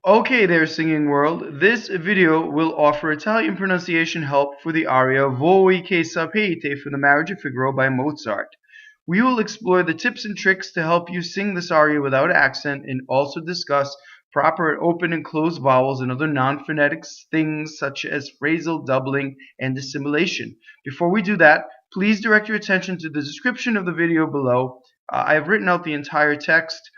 Okay there, singing world. This video will offer Italian pronunciation help for the aria Voi che sapete from the Marriage of Figaro by Mozart. We will explore the tips and tricks to help you sing this aria without accent and also discuss proper open and closed vowels and other non-phonetic things such as phrasal doubling and assimilation. Before we do that, please direct your attention to the description of the video below. I have written out the entire text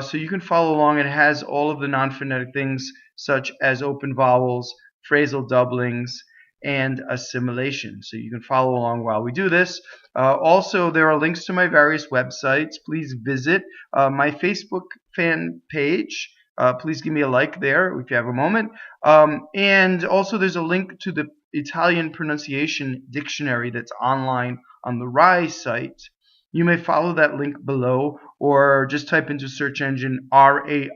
so you can follow along. It has all of the non-phonetic things such as open vowels, phrasal doublings, and assimilation. So you can follow along while we do this. Also, there are links to my various websites. Please visit my Facebook fan page. Please give me a like there if you have a moment. And also there's a link to the Italian pronunciation dictionary that's online on the RISE site. You may follow that link below or just type into search engine RAIDOP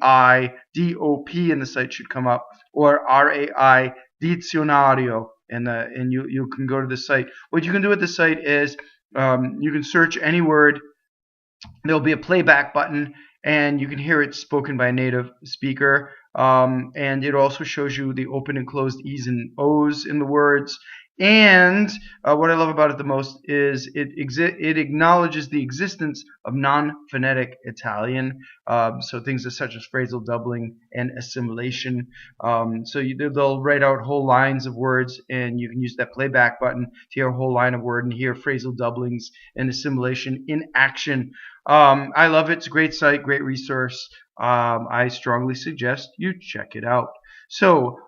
and the site should come up, or RAI Dizionario and you can go to the site. What you can do at the site is you can search any word. There'll be a playback button and you can hear it spoken by a native speaker. And it also shows you the open and closed E's and O's in the words. And what I love about it the most is it acknowledges the existence of non-phonetic Italian, so things such as phrasal doubling and assimilation. So they'll write out whole lines of words, and you can use that playback button to hear a whole line of word and hear phrasal doublings and assimilation in action. I love it. It's a great site, great resource. I strongly suggest you check it out. So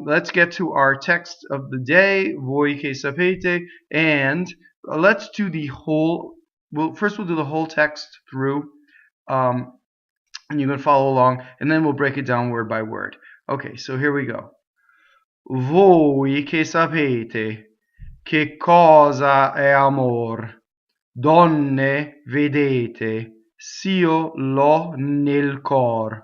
let's get to our text of the day, Voi che sapete, and let's do the whole. First we'll do the whole text through, and you can follow along, and then we'll break it down word by word. Okay, so here we go. Voi che sapete che cosa è amor, Dɔnne, vedete, s'io l'ho nel cor,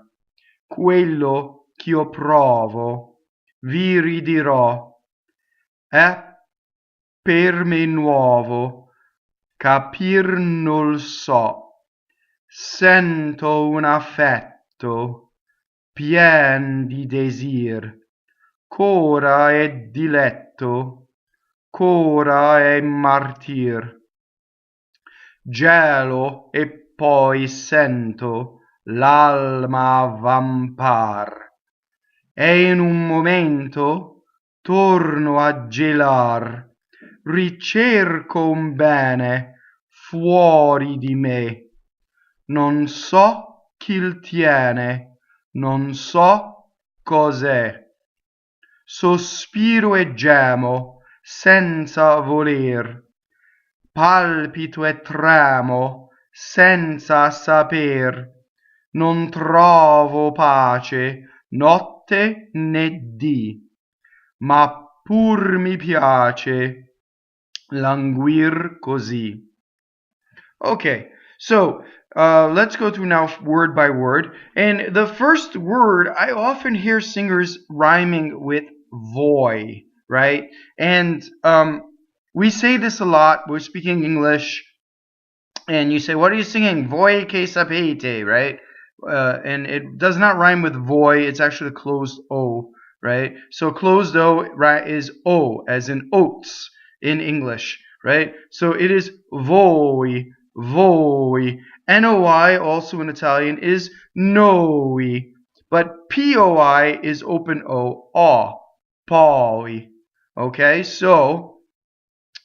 quello ch'io provo, vi ridirò, è per me nuovo, capir non so, sento un affetto, piɛn di desir, c'ora è ddilɛtto, c'ora è mmartir, Gɛlo e poi sento l'alma avvampar. E in un momento torno a ggelar, ricerco un bene fuori di me, non so chi il tiene, non so cos'è, sospiro e gemo senza voler, palpito e tremo senza saper, non trovo pace notte né dì, ma pur mi piace languir così. Okay, so let's go through now word by word. And the first word, I often hear singers rhyming with voi, right? And we say this a lot. We're speaking English, and you say, what are you singing? Voi che sapete, right? And it does not rhyme with voi. It's actually a closed O, right? So closed O, right, is O, as in oats in English, right? So it is voi, voi. Noi, also in Italian, is noi. But poi is open O, poi. Okay, so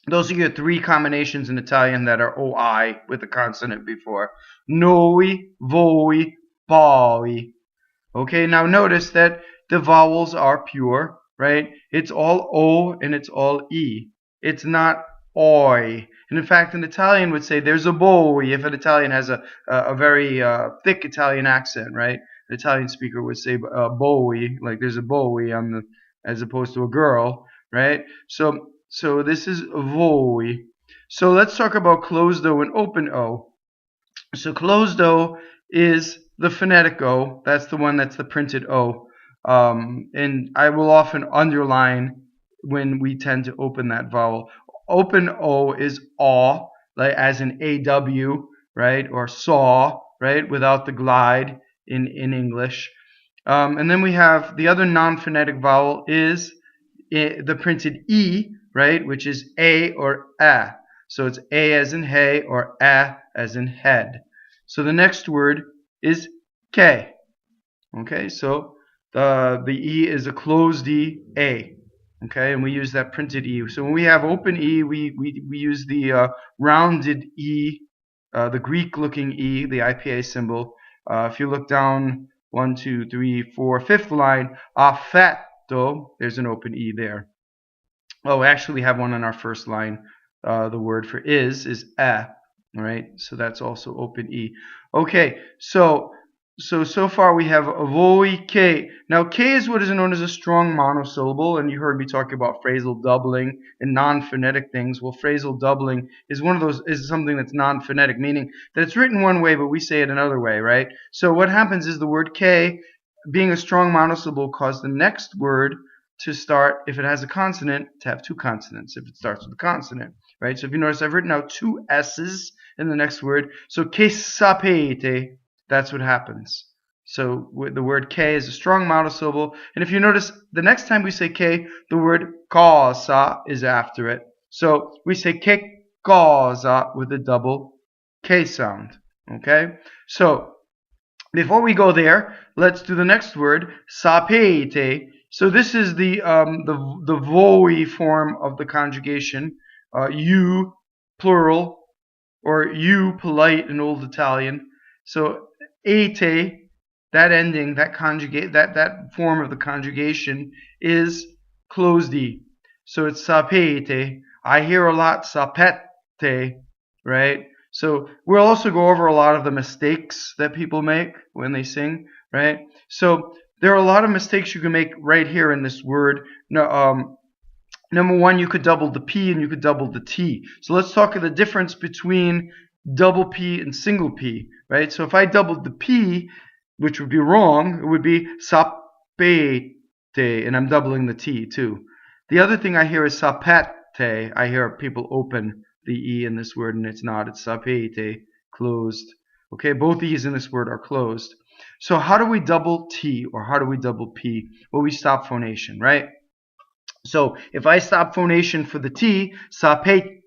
those are your three combinations in Italian that are OI with the consonant before. Noi, voi, poi. Okay, now notice that the vowels are pure, right? It's all O and it's all E. It's not oi. And in fact, an Italian would say there's a bowie if an Italian has a very thick Italian accent, right? An Italian speaker would say bowie, like there's a bowie on the, as opposed to a girl, right? So this is voi. So let's talk about closed O and open O. So closed O is the phonetic O. That's the one that's the printed O. And I will often underline when we tend to open that vowel. Open O is aw, like as in AW, right? Or saw, right? Without the glide in English. And then we have the other non-phonetic vowel is the printed E, right, which is A or A. So it's A as in hey or A as in head. So the next word is K. Okay, so the E is a closed E, A. Okay, and we use that printed E. So when we have open E, we use the rounded E, the Greek-looking E, the IPA symbol. If you look down 1, 2, 3, 4, fifth line, affɛtto, there's an open E there. Oh, actually we have one on our first line. The word for is a. All right, so that's also open E. Okay, so far we have voi k. Now k is what is known as a strong monosyllable, and you heard me talk about phrasal doubling and non-phonetic things. Well, phrasal doubling is one of those, is something that's non-phonetic, meaning that it's written one way but we say it another way, right? So what happens is the word k, being a strong monosyllable, caused the next word to start, if it has a consonant, to have two consonants if it starts with a consonant, right? So if you notice, I've written out two S's in the next word. So ssapete, that's what happens. So the word K is a strong monosyllable. And if you notice, the next time we say K, the word ccɔsa is after it. So we say ccɔsa with a double K sound. Okay? So before we go there, let's do the next word, sapete. So this is the voi form of the conjugation. You, plural, or you, polite in Old Italian. So ete, that ending, that conjugate, that form of the conjugation is closed E. So it's sapete. I hear a lot sapete, right? So we'll also go over a lot of the mistakes that people make when they sing, right? So there are a lot of mistakes you can make right here in this word. Number one, you could double the P and you could double the T. So let's talk of the difference between double P and single P, right? So if I doubled the P, which would be wrong, it would be sapete, and I'm doubling the T too. The other thing I hear is sapete. I hear people open the E in this word, and it's not. It's sapete, closed. Okay, both E's in this word are closed. So how do we double T or how do we double P? Well, we stop phonation, right? So if I stop phonation for the T, sapete,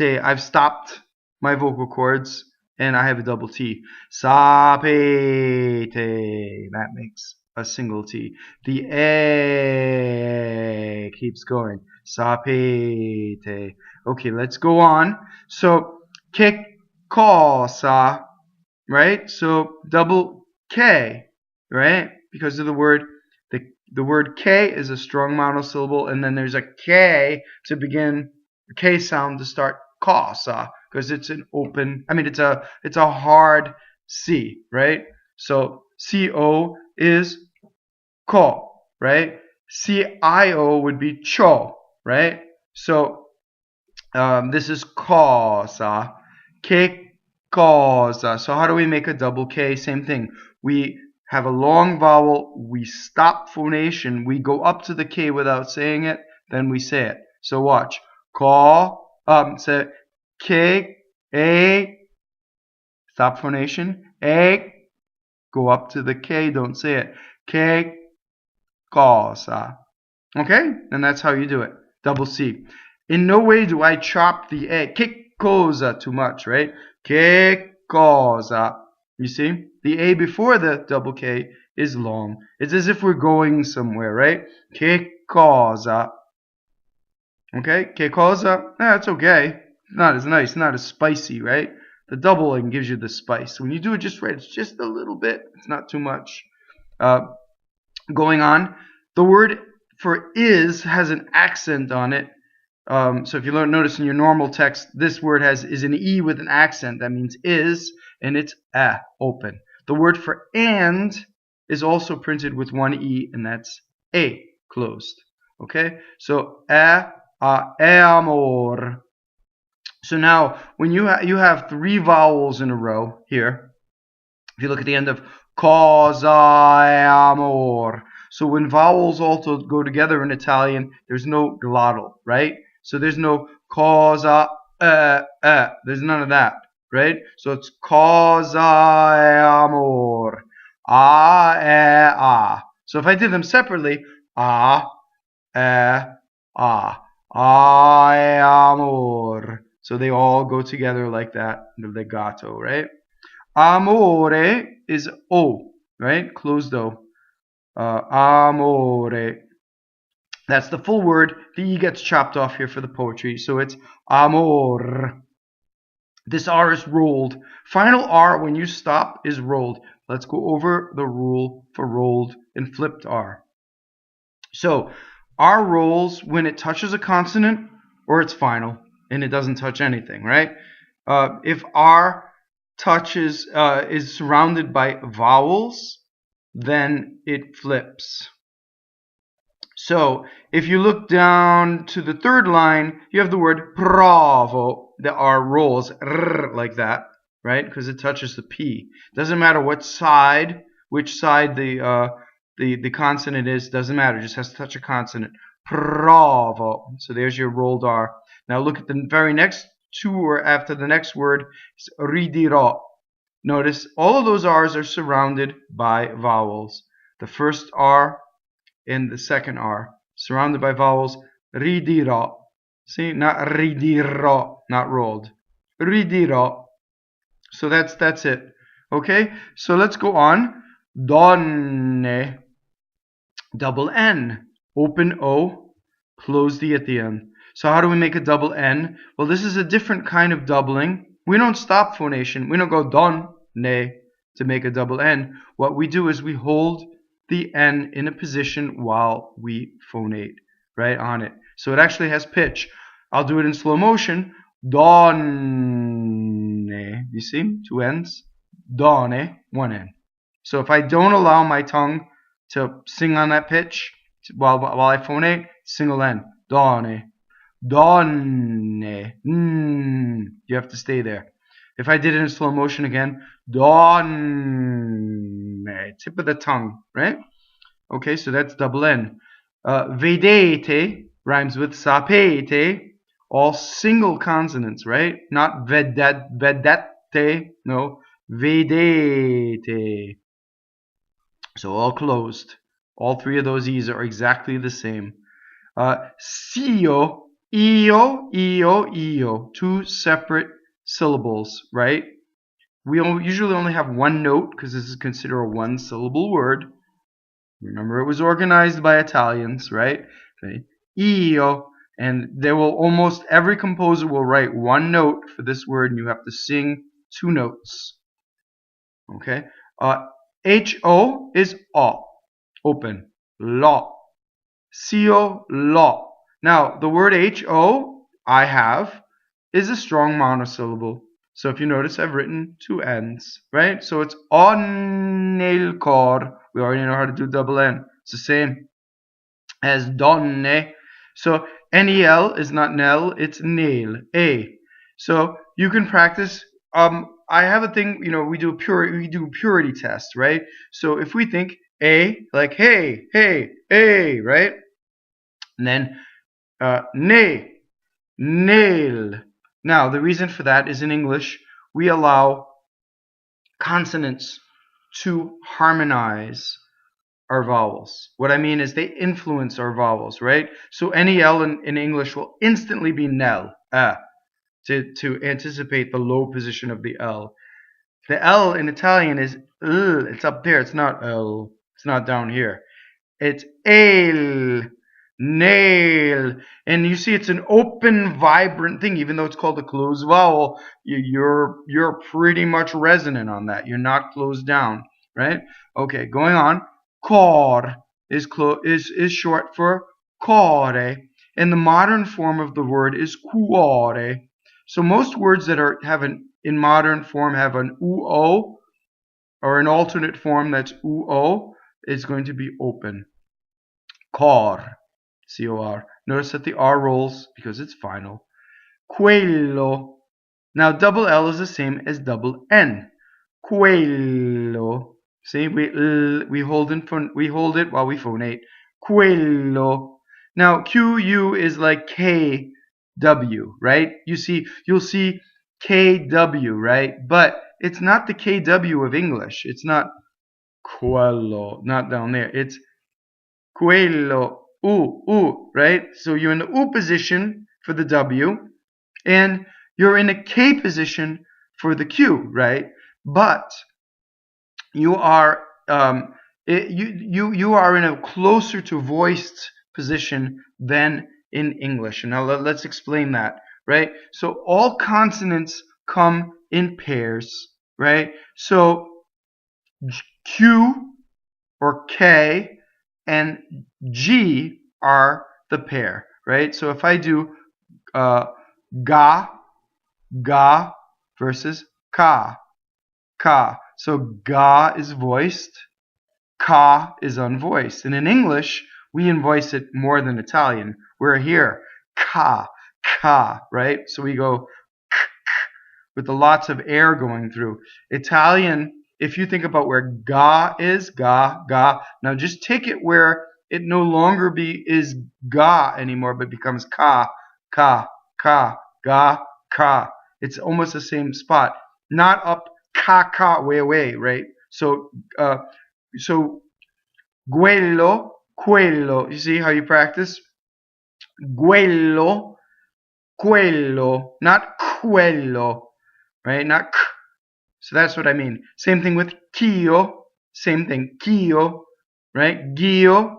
I've stopped my vocal cords and I have a double T. Sapete, that makes a single T. The A keeps going. Sapete. Okay, let's go on. So ccɔsa, right? So double K, right? Because of the word, the word K is a strong monosyllable, and then there's a K to begin, a K sound to start ccɔsa, because it's an open, it's a hard C, right? So CO is ko, right? CIO would be cho, right? So this is ccɔsa, ccɔsa. So how do we make a double K? Same thing. We have a long vowel, we stop phonation, we go up to the K without saying it, then we say it. So watch. Say K, A, stop phonation, A, go up to the K, don't say it. Ccɔsa. Okay? And that's how you do it. Double C. In no way do I chop the A. Ccɔsa too much, right? Ccɔsa. You see? The A before the double K is long. It's as if we're going somewhere, right? Ccɔsa. Okay? Ccɔsa. That's okay. Not as nice, not as spicy, right? The doubling gives you the spice. When you do it just right, it's just a little bit. It's not too much. Going on. The word for is has an accent on it. So if you notice in your normal text, this word is an E with an accent. That means is, and it's a, open. The word for and is also printed with one E, and that's a, closed. Okay? So amor. So now, when you have three vowels in a row here, if you look at the end of ccɔsa, amor. So when vowels also go together in Italian, there's no glottal, right? So there's no ccɔsa, there's none of that, right? So it's ccɔsa, amor. a. So if I did them separately, a, amor. So they all go together like that, the legato, right? Amore is O, right? Closed O. Amore. That's the full word. The E gets chopped off here for the poetry. So it's amor. This R is rolled. Final R, when you stop, is rolled. Let's go over the rule for rolled and flipped R. So R rolls when it touches a consonant or it's final, and it doesn't touch anything, right? If R touches is surrounded by vowels, then it flips. So if you look down to the third line, you have the word prɔvo. The R rolls like that, right? Because it touches the P. Doesn't matter which side the consonant is. Doesn't matter. It just has to touch a consonant. Prɔvo. So there's your rolled R. Now look at the very next two, or after the next word, is ridirɔ. Notice all of those R's are surrounded by vowels. The first R and the second R, surrounded by vowels. Ridirɔ. See, not ridirɔ, not rolled. Ridirɔ. So that's it. Okay, so let's go on. Dɔnne. Double N. Open O, close D at the end. So how do we make a double N? Well, this is a different kind of doubling. We don't stop phonation. We don't go Dɔnne to make a double N. What we do is we hold the N in a position while we phonate, right, on it. So it actually has pitch. I'll do it in slow motion. Dɔnne. You see? Two N's. Dɔnne. One N. So if I don't allow my tongue to sing on that pitch while I phonate, single N. Dɔnne. Dɔnne. You have to stay there. If I did it in slow motion again, Dɔnne, tip of the tongue, right? Okay, so that's double N. Vedete rhymes with sapete, all single consonants, right? Not vedete, no, vedete. So all closed. All three of those E's are exactly the same. Cio, io, two separate syllables, right? We usually only have one note because this is considered a one-syllable word. Remember, it was organized by Italians, right? Okay. Io, and there will almost every composer will write one note for this word, and you have to sing two notes. Okay. Ho is O, open. Lo, cio, lo. Now the word ho I have is a strong monosyllable. So if you notice, I've written two N's, right? So it's nnel cor. We already know how to do double N. It's the same as Dɔnne. So nnel is not nel, it's nnel, A. So you can practice. I have a thing, we do purity test, right? So if we think A, like hey, A, right? And then ne, nail. Now, the reason for that is in English, we allow consonants to harmonize our vowels. What I mean is they influence our vowels, right? So nnel in English will instantly be nel, to anticipate the low position of the L. The L in Italian is L. It's up there. It's not L. It's not down here. It's el. Nail. And you see it's an open, vibrant thing. Even though it's called a closed vowel, you're pretty much resonant on that. You're not closed down, right? Okay, going on. Cor is short for core, and the modern form of the word is cuore. So most words that in modern form have an uo, or an alternate form that's uo, is going to be open. Cor. C-O-R. Notice that the R rolls because it's final. Quello. Now double L is the same as double N. Quello. See, we hold it while we phonate. Quello. Now Q-U is like K-W, right? You'll see K-W, right? But it's not the K-W of English. It's not Quello, not down there. It's Quello, right? So you're in the U position for the W, and you're in a K position for the Q, right? But you are you are in a closer to voiced position than in English. And now let's explain that, right? So all consonants come in pairs, right? So Q or K and G are the pair, right? So if I do ga versus ka. So ga is voiced, ka is unvoiced. And in English, we invoice it more than Italian. We're here, ka, right? So we go with lots of air going through. Italian, if you think about where ga is, ga. Now just take it where it no longer is ga anymore, but becomes ka, ga, ka. It's almost the same spot. Not up ka, way away, right? So Quello. You see how you practice? Quello, not quello, right? Not k. So that's what I mean. Same thing with chio. Same thing, chio, right? Gio.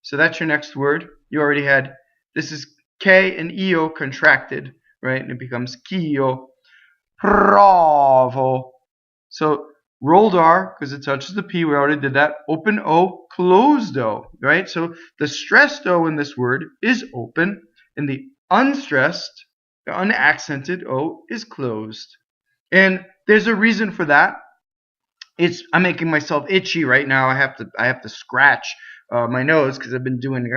So that's your next word. You already had, this is K and io contracted, right? And it becomes chio. Prɔvo. So rolled R, because it touches the P, we already did that. Open O, closed O, right? So the stressed O in this word is open, and the unstressed, the unaccented O is closed. And there's a reason for that. I'm making myself itchy right now. I have to scratch my nose because I've been doing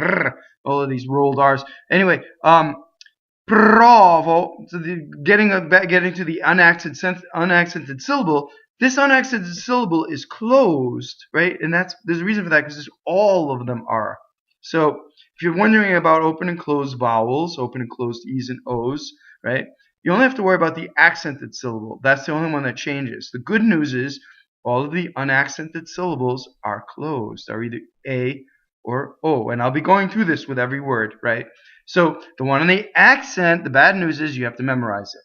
all of these rolled R's. Anyway, prɔvo, so getting to the unaccented syllable. This unaccented syllable is closed, right? And there's a reason for that, because all of them are. So if you're wondering about open and closed vowels, open and closed E's and O's, right? You only have to worry about the accented syllable. That's the only one that changes. The good news is all of the unaccented syllables are closed, are either A or O. And I'll be going through this with every word, right? So the one on the accent, the bad news is you have to memorize it,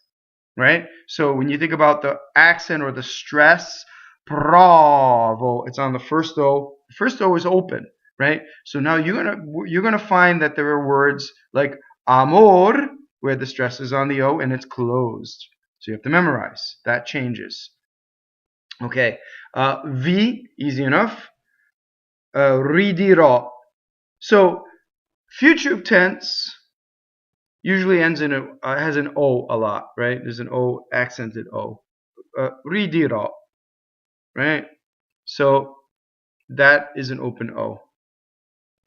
right? So when you think about the accent or the stress, prɔvo, it's on the first O. The first O is open, right? So now you're gonna find that there are words like amor, where the stress is on the O and it's closed. So you have to memorize. That changes. Okay. V, easy enough. Ridirɔ. So future tense usually ends in has an O a lot, right? There's an O, accented O. Ridirɔ, right? So that is an open O.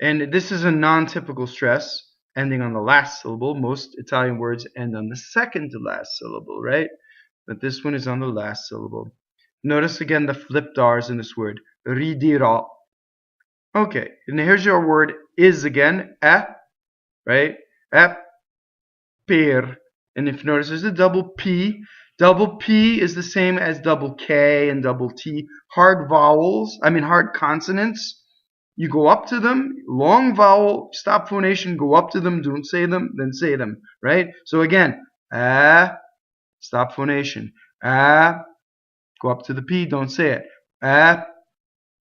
And this is a non-typical stress ending on the last syllable. Most Italian words end on the second to last syllable, right? But this one is on the last syllable. Notice again the flipped R's in this word. Ridirɔ. Okay, and here's your word is again. Right? Pper. And if you notice, there's a double P. Double P is the same as double K and double T. Hard consonants. You go up to them, long vowel, stop phonation, go up to them, don't say them, then say them, right? So again, stop phonation. Go up to the P, don't say it.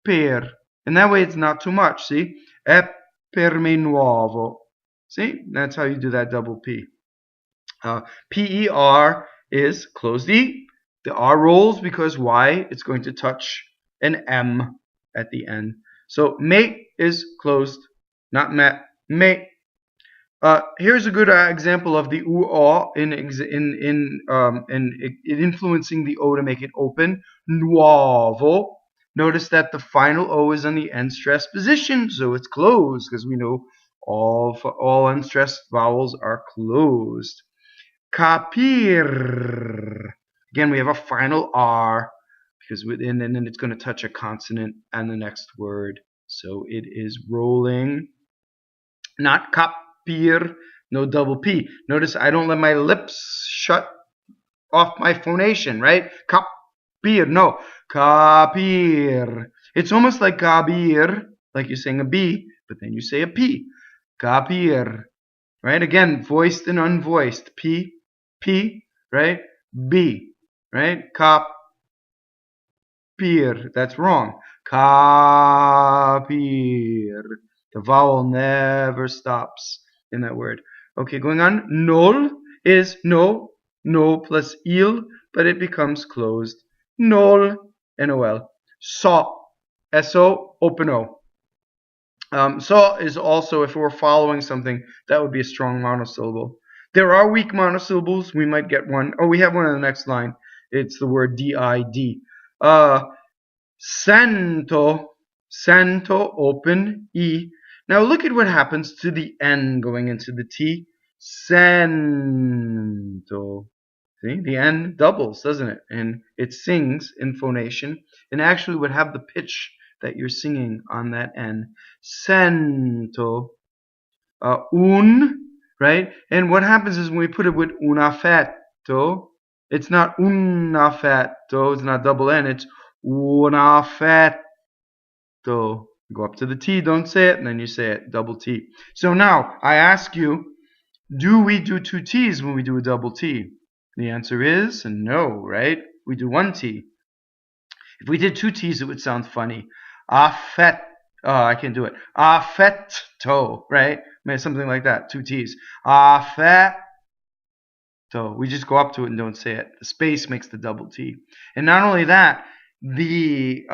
Per. And that way it's not too much, see? Per me nuɔvo. See? That's how you do that double P. P-E-R is closed E. The R rolls because why? It's going to touch an M at the end. So me is closed, not me. Here's a good example of the u-o in influencing the O to make it open. Nuɔvo. Notice that the final O is on the unstressed position, so it's closed because we know all unstressed vowels are closed. Capir. Again, we have a final R because and then it's going to touch a consonant and the next word. So it is rolling. Not capir, no double P. Notice I don't let my lips shut off my phonation, right? Capir. capir. No, capir. It's almost like capir, like you're saying a B, but then you say a P. Capir. Right? Again, voiced and unvoiced. P, P, right? B, right? Capir. That's wrong. Capir. The vowel never stops in that word. Okay, going on. Nol is no plus il, but it becomes closed. Nol, N-O-L. So, S-O, open O. So is also, if we're following something, that would be a strong monosyllable. There are weak monosyllables. We might get one. Oh, we have one in the next line. It's the word D-I-D. Sɛnto, Sɛnto, open, E. Now look at what happens to the N going into the T. Sɛnto. See, the N doubles, doesn't it? And it sings in phonation, and actually would have the pitch that you're singing on that N. Sɛnto. Right? And what happens is when we put it with un affɛtto, it's not un affɛtto, it's not double N, it's un affɛtto. Go up to the T, don't say it, and then you say it, double T. So now, I ask you, do we do two T's when we do a double T? The answer is no, right? We do one T. If we did two T's, it would sound funny. Affɛtto. Oh, I can't do it. Affɛtto, right? Something like that. Two T's. Affɛtto. We just go up to it and don't say it. The space makes the double T. And not only that, the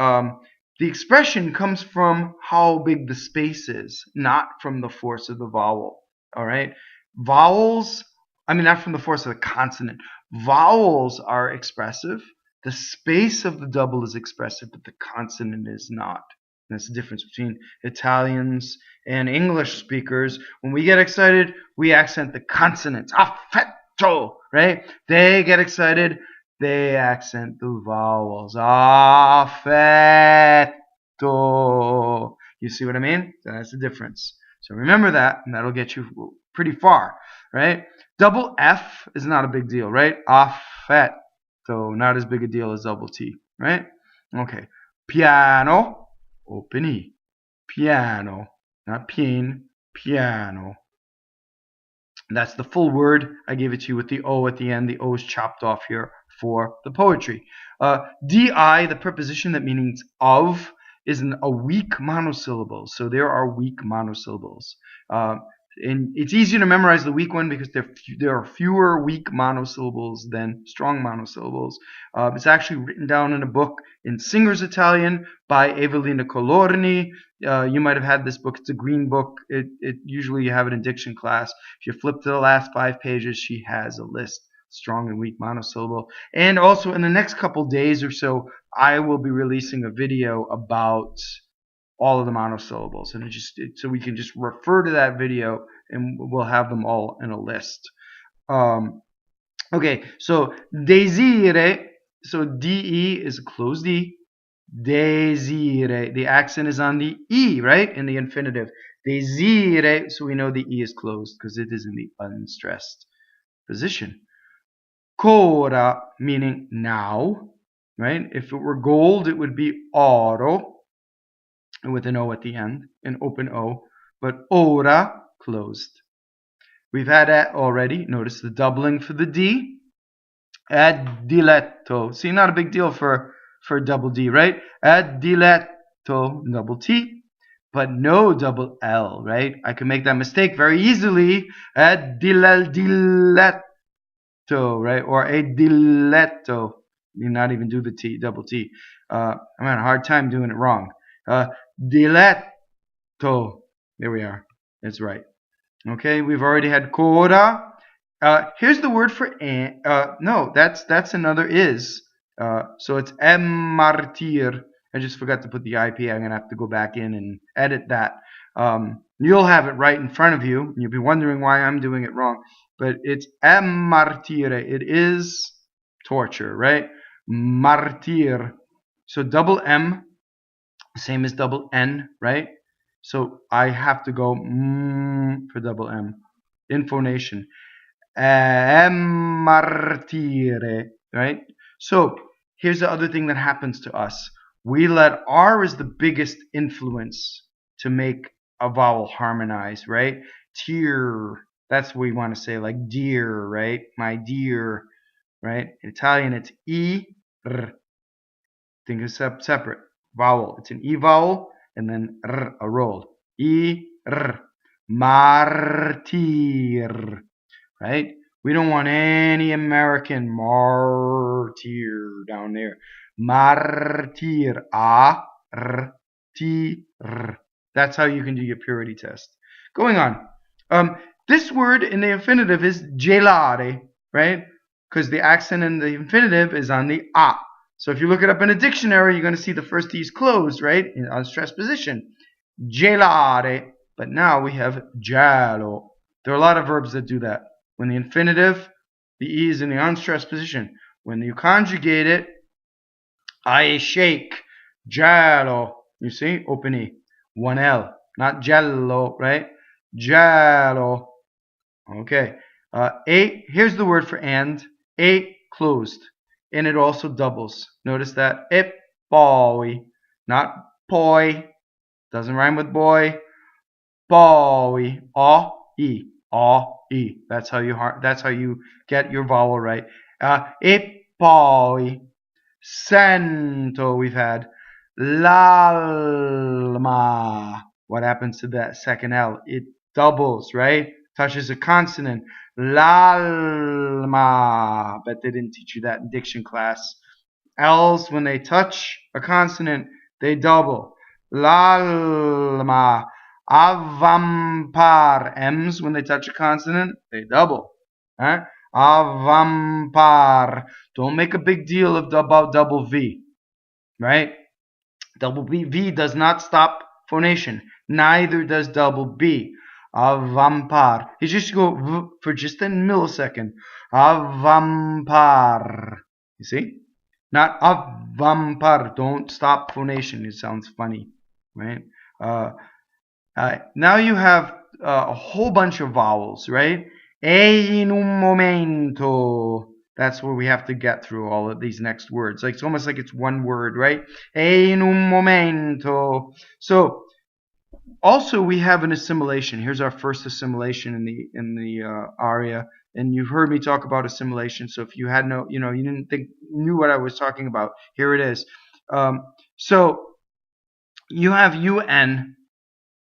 expression comes from how big the space is, not from the force of the vowel. All right? Vowels, not from the force of the consonant. Vowels are expressive. The space of the double is expressive, but the consonant is not. And that's the difference between Italians and English speakers. When we get excited, we accent the consonants. Affɛtto, right? They get excited, they accent the vowels. Affɛtto. You see what I mean? That's the difference. So remember that, and that'll get you pretty far, right? Double F is not a big deal, right? Affɛtto, not as big a deal as double T, right? Okay. Piano, open E. Piano, not pian, piano. That's the full word. I gave it to you with the O at the end. The O is chopped off here for the poetry. Di, the preposition that means of, is a weak monosyllable. So there are weak monosyllables. And it's easier to memorize the weak one because there are fewer weak monosyllables than strong monosyllables. It's actually written down in a book in Singer's Italian by Evelina Colorni. You might have had this book. It's a green book. Usually you have it in diction class. If you flip to the last 5 pages, she has a list, strong and weak monosyllable. And also in the next couple days or so, I will be releasing a video about all of the monosyllables, and so we can just refer to that video, and we'll have them all in a list. Okay, so desire. So de is a closed e. Desire. The accent is on the e, right, in the infinitive. Desire. So we know the e is closed because it is in the unstressed position. Cora, meaning now, right? If it were gold, it would be oro, with an O at the end, an open O, but ora, closed. We've had that already. Notice the doubling for the D. Ddilɛtto. See, not a big deal for double D, right? Ddilɛtto, double T, but no double L, right? I can make that mistake very easily. Ddilɛtto, right? Or ddilɛtto. You not even do the T, double T. I'm having a hard time doing it wrong. Ddilɛtto. There we are. That's right. Okay, we've already had coda. Here's the word for no, that's another is. So it's mmartir. I just forgot to put the IP. I'm gonna have to go back in and edit that. You'll have it right in front of you. You'll be wondering why I'm doing it wrong, but it's mmartir. It is torture, right? Mmartir. So double M, same as double N, right? So I have to go for double M. Inphonation. Mmartire, right? So here's the other thing that happens to us. We let R is the biggest influence to make a vowel harmonize, right? Tear, that's what we want to say, like dear, right? My dear, right? In Italian, it's E, R. Think of separate vowel. It's an E vowel and then R, a roll. E, R. Mmartir, right? We don't want any American martyr down there. Mmartir, A, R, T, R. That's how you can do your purity test. Going on. This word in the infinitive is ggelare, right? Because the accent in the infinitive is on the A. So if you look it up in a dictionary, you're going to see the first T is closed, right? In unstressed position. Ggelare. But now we have Gɛlo. There are a lot of verbs that do that. When the infinitive, the E is in the unstressed position. When you conjugate it, I shake. Gɛlo. You see? Open E. One L. Not Gɛlo, right? Gɛlo. Okay. A, here's the word for and. A, closed. And it also doubles. Notice that. Ppɔi. Not poi. Doesn't rhyme with boy. Ppɔi. A-E. A-E. That's how you get your vowel right. Ppɔi. Sɛnto we've had. L'alma. What happens to that second L? It doubles, right? Touches a consonant. L'alma. Bet they didn't teach you that in diction class. L's, when they touch a consonant, they double. L'alma. Avvampar. M's, when they touch a consonant, they double. Huh? Avvampar. Don't make a big deal about double V. Right? Double V does not stop phonation. Neither does double B. Avvampar. You just go V for just a millisecond. Avvampar. You see? Not avvampar. Don't stop phonation. It sounds funny. Right? Now you have a whole bunch of vowels, right? E in un momento. That's where we have to get through all of these next words. Like it's almost like it's one word, right? E in un momento. So also we have an assimilation. Here's our first assimilation in the aria. And you've heard me talk about assimilation. So if you had you knew what I was talking about, here it is. So you have un,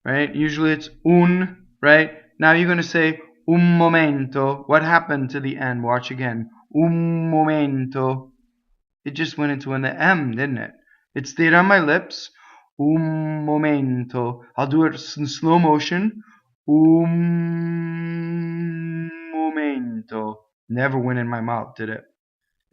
right? Usually it's un, right? Now you're going to say un momento. What happened to the N? Watch again. Un momento. It just went into an M, didn't it? It stayed on my lips. Un momento. I'll do it in slow motion. Un momento. Never went in my mouth, did it?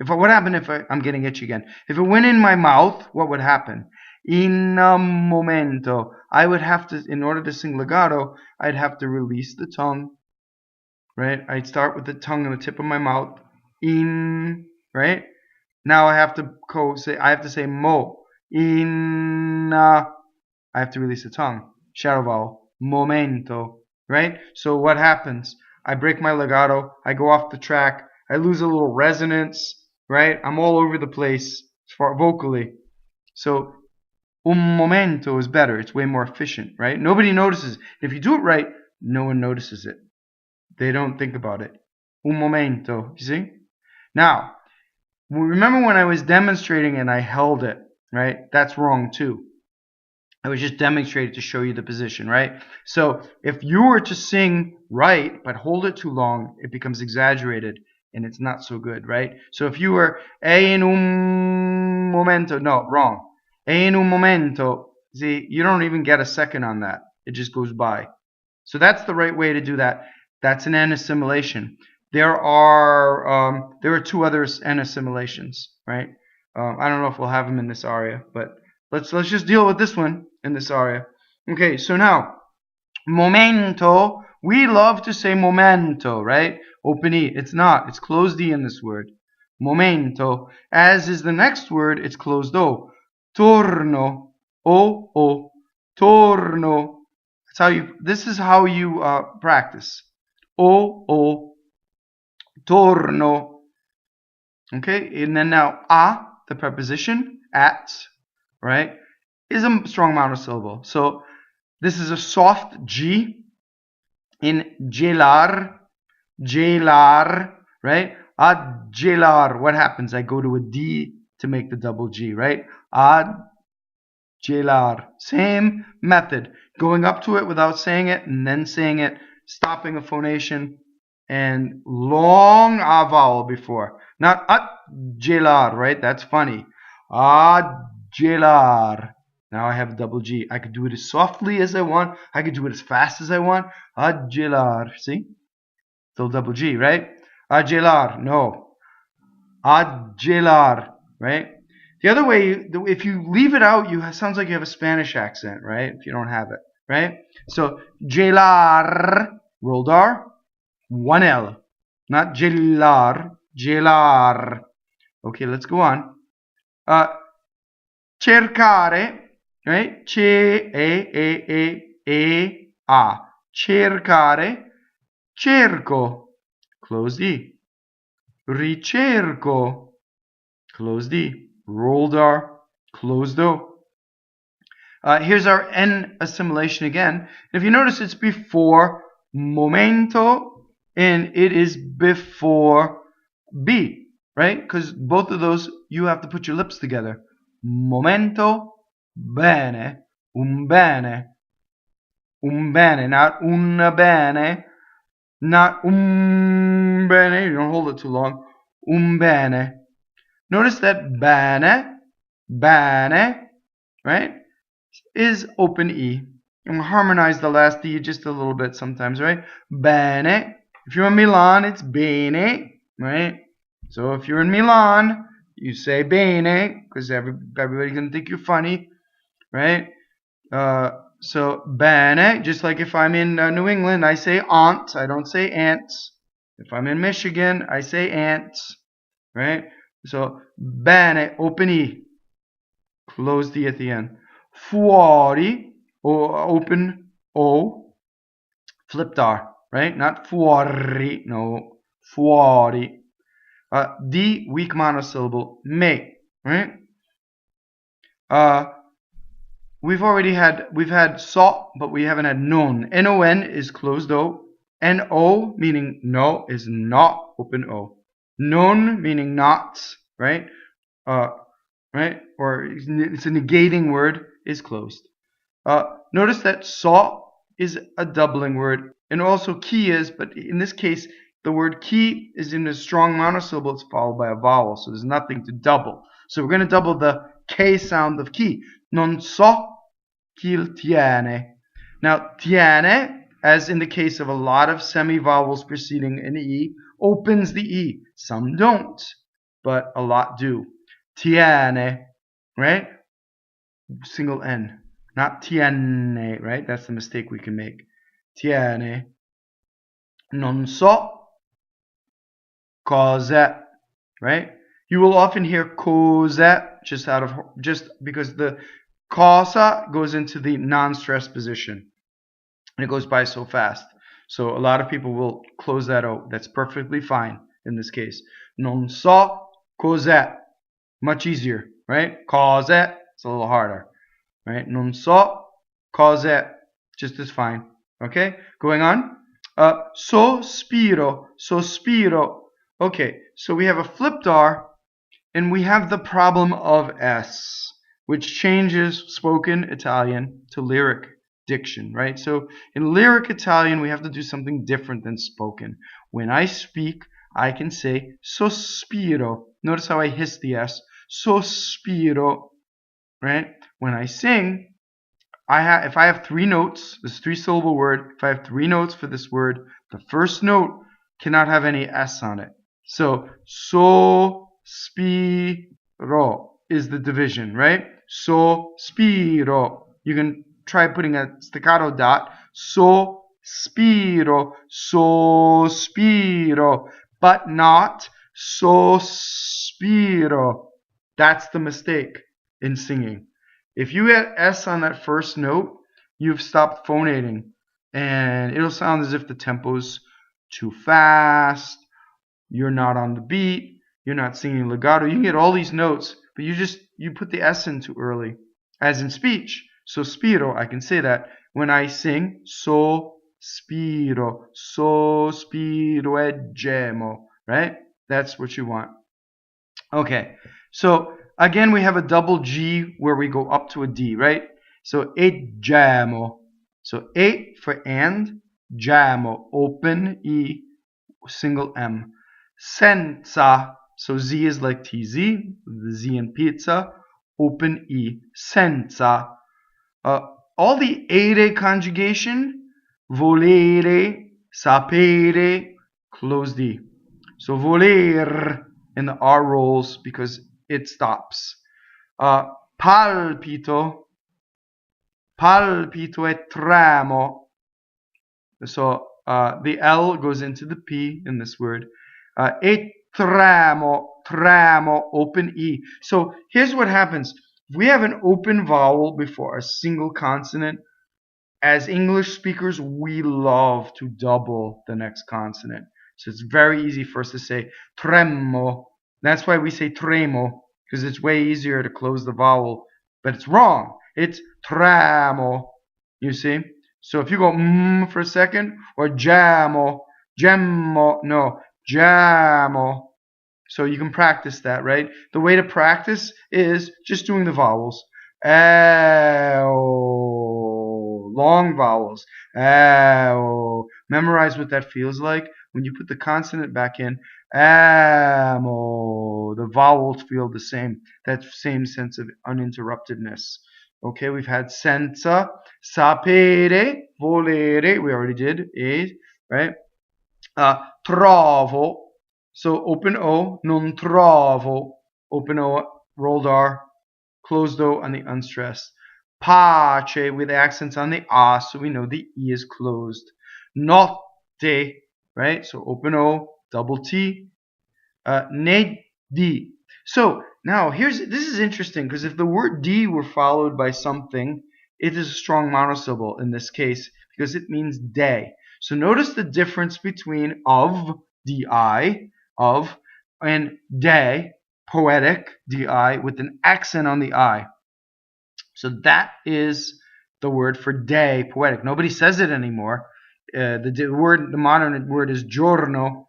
What happened if I'm getting itchy again? If it went in my mouth, what would happen? In a momento. I would have to, in order to sing legato, I'd have to release the tongue. Right? I'd start with the tongue on the tip of my mouth. In, right? Now I have to say mo. In, I have to release the tongue. Shadow vowel. Momento. Right? So what happens? I break my legato. I go off the track. I lose a little resonance. Right? I'm all over the place vocally. So un momento is better. It's way more efficient. Right? Nobody notices. If you do it right, no one notices it. They don't think about it. Un momento. You see? Now, remember when I was demonstrating and I held it, right? That's wrong too. I was just demonstrating to show you the position, right? So if you were to sing right, but hold it too long, it becomes exaggerated and it's not so good, right? So if you were e in un momento, no, wrong. E in un momento, see, you don't even get a second on that. It just goes by. So that's the right way to do that. That's an N assimilation. There are two other N assimilations, right? I don't know if we'll have them in this aria, but let's just deal with this one in this aria. Okay, so now momento. We love to say momento, right? Open E. It's not. It's closed E in this word. Momento. As is the next word, it's closed O. Torno. O. Torno. This is how you practice. O. Torno. Okay, and then now A, the preposition at, right, is a strong monosyllable. So this is a soft G in ggelar, right? A ggelar. What happens? I go to a D to make the double G, right? A ggelar. Same method. Going up to it without saying it and then saying it, stopping a phonation, and long A vowel before. Not a ggelar, right? That's funny. A ggelar. Now I have double G. I could do it as softly as I want. I could do it as fast as I want. A ggelar. See? Still double G, right? A ggelar. No. A ggelar, right? The other way, if you leave it out, it sounds like you have a Spanish accent, right? If you don't have it, right? So, ggelar, rolled R, one L. Not ggelar, ggelar. Okay, let's go on. Cercare, right? C-E-A. Cercare, cerco, close D. Ricerco, close D. Rolled R, closed O. Here's our N assimilation again. If you notice, it's before momento and it is before B, right? Because both of those, you have to put your lips together. Momento, bene, bene, bene, not bene, not bene. You don't hold it too long. Bene. Notice that bene, right, is open E. And we'll harmonize the last D just a little bit sometimes, right? Bene. If you're in Milan, it's bene, right? So if you're in Milan, you say bene, because everybody's going to think you're funny, right? So bene, just like if I'm in New England, I say aunt, I don't say aunts. If I'm in Michigan, I say aunts, right? So bene, open E, close D at the end. Fuori, open O, flipped R, right? Not fuori, no, fuori. D, weak monosyllable, me, right? We've had so, but we haven't had non. Non is closed O. No, meaning no, is not open O. Non, meaning not, right? Right? Or it's a negating word, is closed. Notice that so is a doubling word, and also key is, but in this case, the word key is in a strong monosyllable. It's followed by a vowel, so there's nothing to double. So we're going to double the K sound of key. Non so chi tiene. Now, tiene, as in the case of a lot of semi-vowels preceding an E, opens the E. Some don't, but a lot do. Tiene, right? Single N, not tiene, right? That's the mistake we can make. Tiene. Non so cos'ɛ, right? You will often hear cos'ɛ just because the ccɔsa goes into the non-stress position, and it goes by so fast. So a lot of people will close that out. That's perfectly fine in this case. Non so cos'ɛ, much easier, right? Cos'ɛ, it's a little harder, right? Non so cos'ɛ, just as fine. Okay, going on. Sospiro. Okay, so we have a flipped R, and we have the problem of S, which changes spoken Italian to lyric diction, right? So in lyric Italian, we have to do something different than spoken. When I speak, I can say sospiro. Notice how I hiss the S. Sospiro, right? When I sing, if I have three notes, this 3-syllable word, if I have 3 notes for this word, the first note cannot have any S on it. So, sospiro is the division, right? Sospiro. You can try putting a staccato dot. Sospiro, but not sospiro. That's the mistake in singing. If you get S on that first note, you've stopped phonating, and it'll sound as if the tempo's too fast, you're not on the beat, You're not singing legato. You can get all these notes, but you put the S in too early. As in speech. Sospiro, I can say that. When I sing, sospiro e gemo, right? That's what you want. Okay, so again we have a double G where we go up to a D, right? So e gemo. So e for and, gemo, open, e, single M. Senza, so Z is like TZ, the Z in pizza, open E, senza. All the ere conjugation, volere, sapere, close D. So voler in the R rolls because it stops. Palpito e tremo. So the L goes into the P in this word. E tremo, open E. So here's what happens. If we have an open vowel before a single consonant, as English speakers, we love to double the next consonant. So it's very easy for us to say tremo. That's why we say tremo, because it's way easier to close the vowel. But it's wrong. It's tremo. You see? So if you go for a second, or gemmo, no, jammo. So you can practice that, right? The way to practice is just doing the vowels. Long vowels. Memorize what that feels like when you put the consonant back in. The vowels feel the same. That same sense of uninterruptedness. Okay, we've had senza, sapere, volere. We already did. Right? Trovo. So open O, non trovo. Open O, rolled R, closed O on the unstressed. Pace with accents on the A, so we know the E is closed. Notte, right? So open O, double T. Di. So now this is interesting because if the word D were followed by something, it is a strong monosyllable in this case because it means day. So notice the difference between of, di, of, and day, poetic, di, with an accent on the I. So that is the word for day, poetic. Nobody says it anymore. The modern word is giorno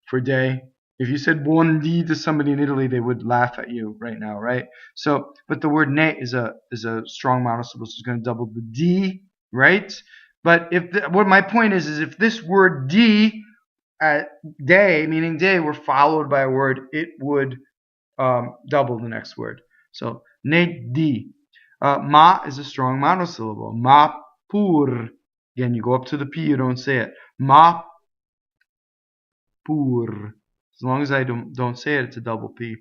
for day. If you said buon dì to somebody in Italy, they would laugh at you right now, right? So, but the word ne is a strong monosyllable, so it's going to double the D, right? But what my point is if this word D, day, meaning day, were followed by a word, it would double the next word. So, ne di. Ma is a strong monosyllable. Ma pur. Again, you go up to the P, you don't say it. Ma pur. As long as I don't say it, it's a double P.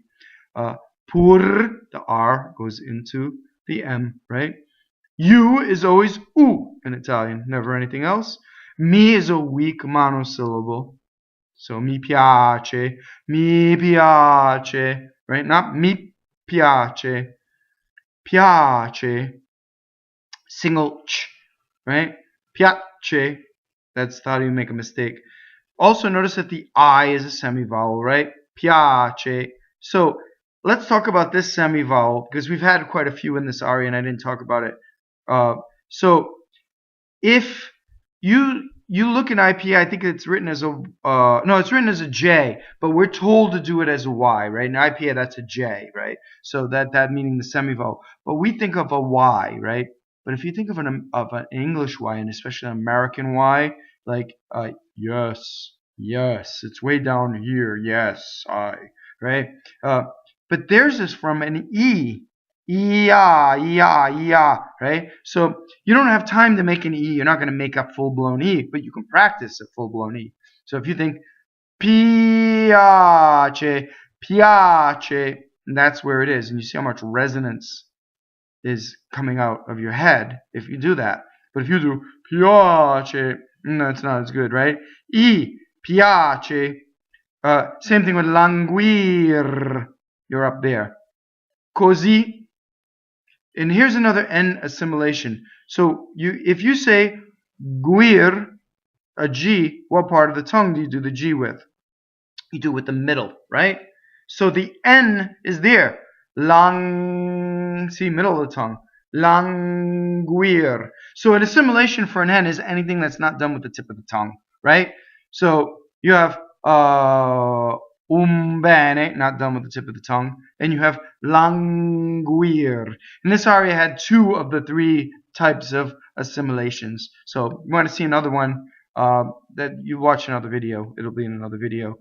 Pur, the R goes into the M, right? U is always U in Italian, never anything else. Mi is a weak monosyllable. So mi piace, right? Not mi piace, piace. Single ch, right? Piace. That's how you make a mistake. Also notice that the I is a semivowel, right? Piace. So let's talk about this semivowel because we've had quite a few in this aria and I didn't talk about it. So if you look in IP, I think it's written as a it's written as a J, but we're told to do it as a Y, right? In IPA, that's a J, right? So that meaning the semivowel. But we think of a Y, right? But if you think of an English Y and especially an American Y, like yes, it's way down here. Yes, I, right? But theirs is from an E. Right? So you don't have time to make an E. You're not going to make a full-blown E, but you can practice a full-blown E. So if you think piace, and that's where it is. And you see how much resonance is coming out of your head if you do that. But if you do piace, that's not as good, right? E, piace. Same thing with languir. You're up there. Così. And here's another N assimilation. So if you say guir, a G, what part of the tongue do you do the G with? You do it with the middle, right? So the N is there. See, middle of the tongue. Languir. So an assimilation for an N is anything that's not done with the tip of the tongue, right? So you have bene, not done with the tip of the tongue, and you have languir. And this aria had 2 of the 3 types of assimilations. So you want to see another one, that you watch another video. It'll be in another video.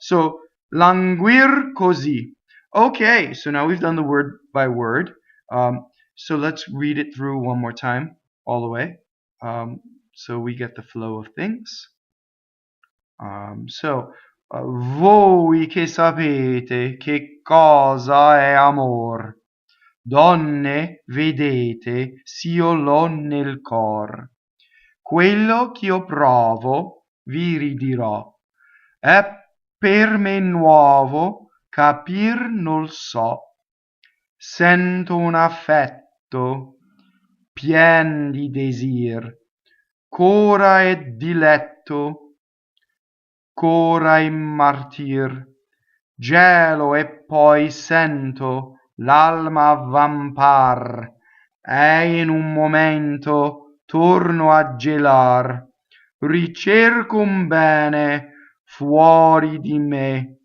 So languir così. Okay, so now we've done the word by word. So let's read it through one more time, all the way, so we get the flow of things. Voi che sapete che cosa è amor, Dɔnne, vedete, s'io l'ho nel cor. Quello ch'io provo, vi ridirò, è per me nuovo, capir non so. Sento un affetto, piɛn di desir, cora e ddilɛtto, cora e mmartir, Gɛlo e poi sento l'alma avvampar, e in un momento torno a ggelar, ricerco un bene fuori di me,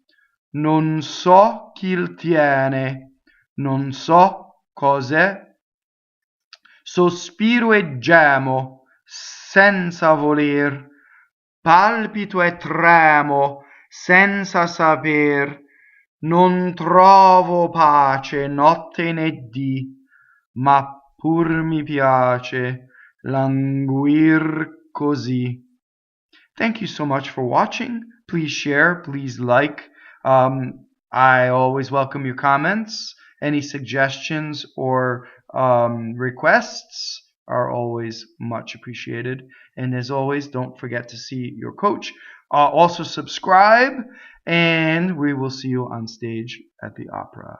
non so chi il tiene, non so cos'è, sospiro e gemo senza voler, palpito e tremo senza saper, non trovo pace notte né dì, ma pur mi piace languir così. Thank you so much for watching. Please share, please like. I always welcome your comments. Any suggestions or requests are always much appreciated. And as always, don't forget to see your coach. Also subscribe, and we will see you on stage at the opera.